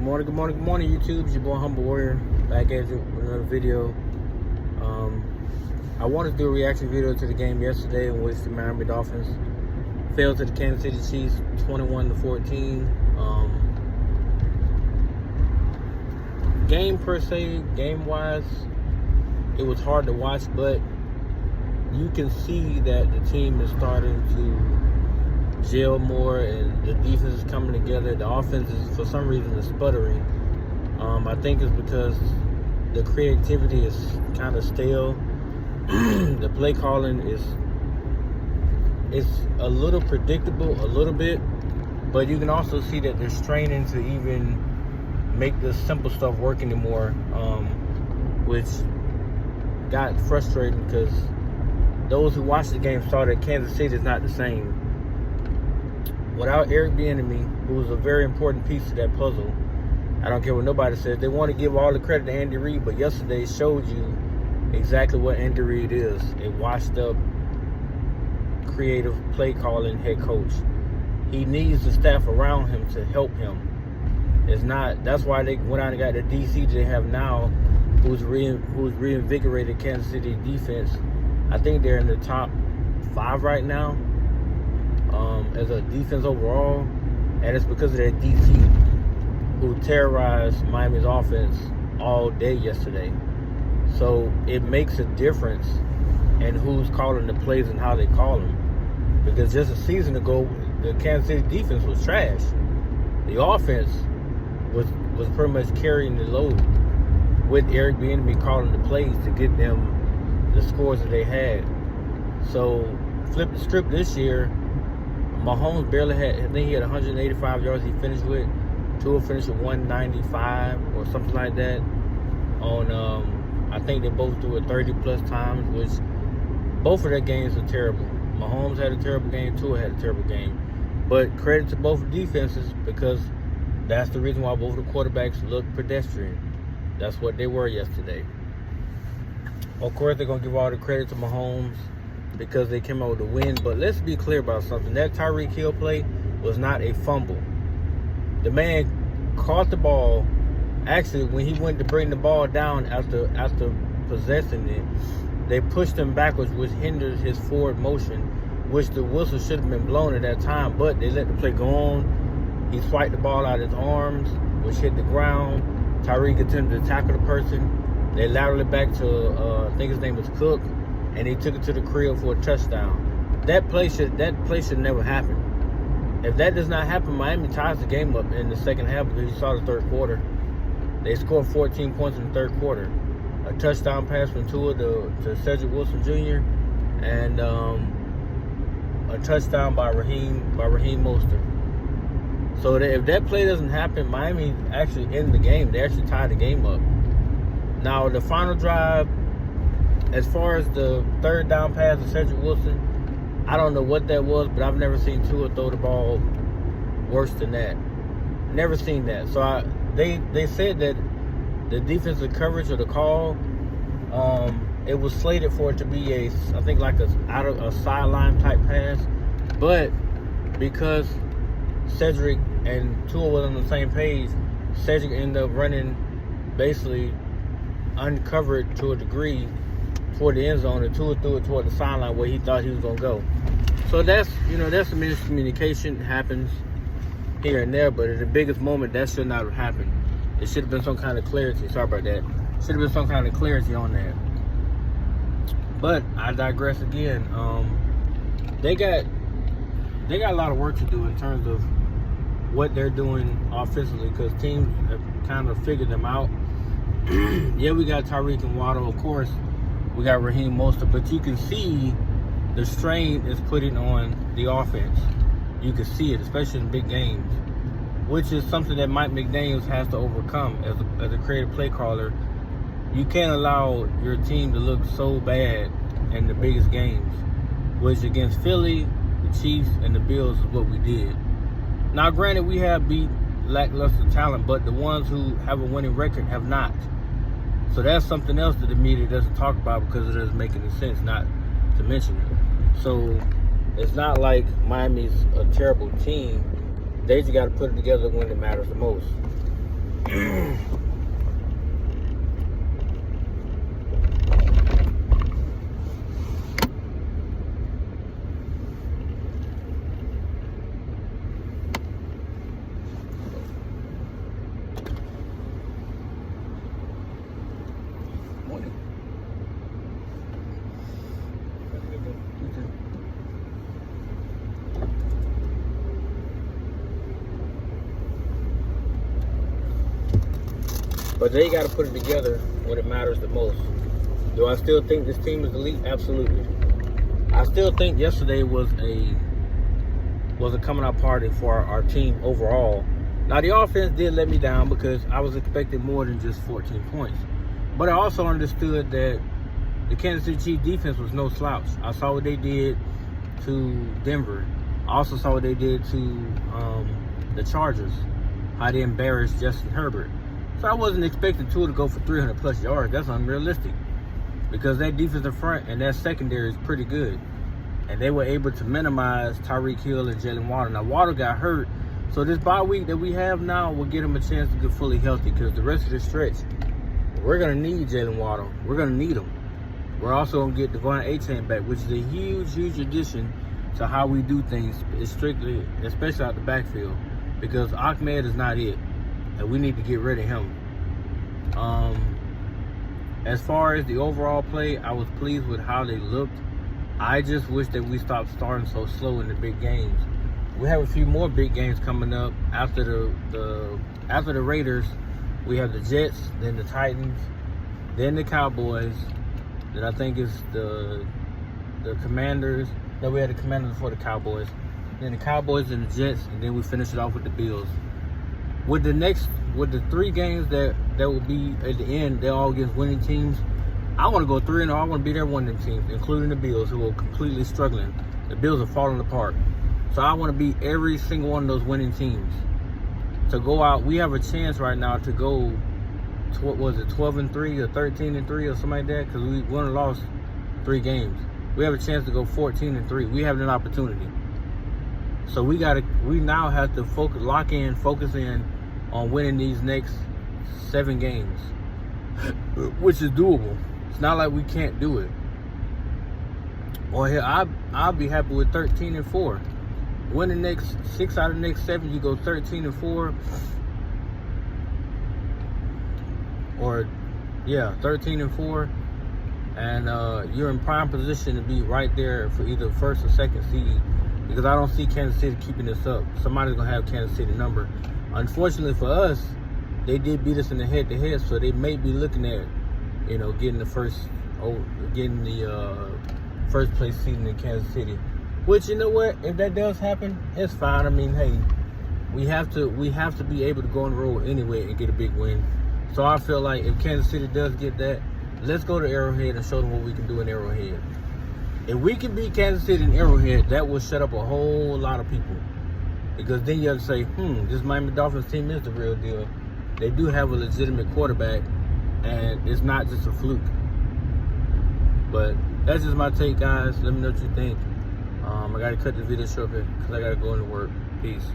Good morning, YouTube. It's your boy Humble Warrior back at you with another video. I wanted to do a reaction video to the game yesterday in which the Miami Dolphins fell to the Kansas City Chiefs 21-14. Game per se, game-wise, it was hard to watch, but you can see that the team is starting to gel more and the defense is coming together. The offense is, for some reason, is sputtering. I think it's because the creativity is kind of stale. The play calling is a little predictable, a little bit, but you can also see that they're straining to even make the simple stuff work anymore, which got frustrating because those who watched the game saw that Kansas City is not the same. Without Eric Bieniemy, who was a very important piece to that puzzle, I don't care what nobody says. They want to give all the credit to Andy Reid, but yesterday showed you exactly what Andy Reid is: a washed-up, creative play calling head coach. He needs the staff around him to help him. It's not. That's why they went out and got the DC they have now, who's reinvigorated Kansas City defense. I think they're in the top 5 right now as a defense overall, and it's because of that DC who terrorized Miami's offense all day yesterday. So it makes a difference in who's calling the plays and how they call them. Because just a season ago, the Kansas City defense was trash. The offense was pretty much carrying the load with Eric Bieniemy calling the plays to get them the scores that they had. So flip the script this year. Mahomes barely had, I think he had 185 yards he finished with. Tua finished with 195 or something like that. I think they both threw it 30 plus times, which both of their games are terrible. Mahomes had a terrible game, Tua had a terrible game. But credit to both defenses, because that's the reason why both of the quarterbacks look pedestrian. That's what they were yesterday. Of course, they're going to give all the credit to Mahomes because they came out with a win. But let's be clear about something. That Tyreek Hill play was not a fumble. The man caught the ball. Actually, when he went to bring the ball down after possessing it, they pushed him backwards, which hindered his forward motion, which the whistle should have been blown at that time. But they let the play go on. He swiped the ball out of his arms, which hit the ground. Tyreek attempted to tackle the person. They laterally back to, I think his name was Cook, and he took it to the crib for a touchdown. That play should never happen. If that does not happen, Miami ties the game up in the second half because you saw the third quarter. They scored 14 points in the third quarter. A touchdown pass from Tua to Cedric Wilson Jr. and a touchdown by Raheem Mostert. So if that play doesn't happen, Miami actually ends the game. They actually tie the game up. Now, the final drive, as far as the third down pass to Cedric Wilson, I don't know what that was, but I've never seen Tua throw the ball worse than that. Never seen that. So they said that the defensive coverage or the call, it was slated for it to be a sideline type pass, but because Cedric and Tua was on the same page, Cedric ended up running basically uncovered to a degree toward the end zone, and Tua threw it toward the sideline where he thought he was going to go. So that's some miscommunication happens here and there, but at the biggest moment, that should not have happened. It should have been some kind of clarity. Sorry about that. Should have been some kind of clarity on that. But I digress again. They got a lot of work to do in terms of what they're doing offensively, because teams have kind of figured them out. Yeah, we got Tyreek and Waddle, of course. We got Raheem Mostert, but you can see the strain is putting on the offense. You can see it, especially in big games, which is something that Mike McDaniels has to overcome as a creative play caller. You can't allow your team to look so bad in the biggest games, which against Philly, the Chiefs, and the Bills is what we did. Now, granted, we have beat lackluster talent, but the ones who have a winning record have not. So that's something else that the media doesn't talk about because it doesn't make any sense not to mention it. So it's not like Miami's a terrible team. They just got to put it together when it matters the most. But they got to put it together when it matters the most. Do I still think this team is elite? Absolutely. I still think yesterday was a coming out party for our team overall. Now, the offense did let me down because I was expecting more than just 14 points. But I also understood that the Kansas City Chiefs defense was no slouch. I saw what they did to Denver. I also saw what they did to the Chargers, how they embarrassed Justin Herbert. So I wasn't expecting Tua to go for 300-plus yards. That's unrealistic because that defensive front and that secondary is pretty good. And they were able to minimize Tyreek Hill and Jalen Waddle. Now, Waddle got hurt, so this bye week that we have now will get him a chance to get fully healthy because the rest of the stretch, we're going to need Jalen Waddle. We're going to need him. We're also going to get Devon Achane back, which is a huge, huge addition to how we do things, strictly, especially out the backfield, because Ahmed is not it, and we need to get rid of him. As far as the overall play, I was pleased with how they looked. I just wish that we stopped starting so slow in the big games. We have a few more big games coming up after the Raiders. We have the Jets, then the Titans, then the Cowboys. Then I think it's the Commanders. No, we had the Commanders before the Cowboys. Then the Cowboys and the Jets, and then we finish it off with the Bills. With the 3 games that will be at the end, they're all against winning teams. I want to go 3-0. I want to be there one of them teams, including the Bills, who are completely struggling. The Bills are falling apart. So I want to beat every single one of those winning teams. To go out, we have a chance right now to go, 12-3 or 13-3 or something like that, because we won and lost 3 games. We have a chance to go 14-3. We have an opportunity. So we now have to focus in on winning these next 7 games, which is doable. It's not like we can't do it. Or here, I'll be happy with 13-4. Win the next 6 out of the next 7, you go 13-4. Or, yeah, 13-4. And you're in prime position to be right there for either first or second seed. Because I don't see Kansas City keeping this up. Somebody's going to have Kansas City number. Unfortunately for us, they did beat us in the head-to-head, so they may be looking at, getting the first place seed in Kansas City. Which, you know what? If that does happen, it's fine. I mean, hey, we have to be able to go on the road anyway and get a big win. So I feel like if Kansas City does get that, let's go to Arrowhead and show them what we can do in Arrowhead. If we can beat Kansas City in Arrowhead, that will shut up a whole lot of people. Because then you have to say, this Miami Dolphins team is the real deal. They do have a legitimate quarterback, and it's not just a fluke. But that's just my take, guys. Let me know what you think. I got to cut the video short here because I got to go into work. Peace.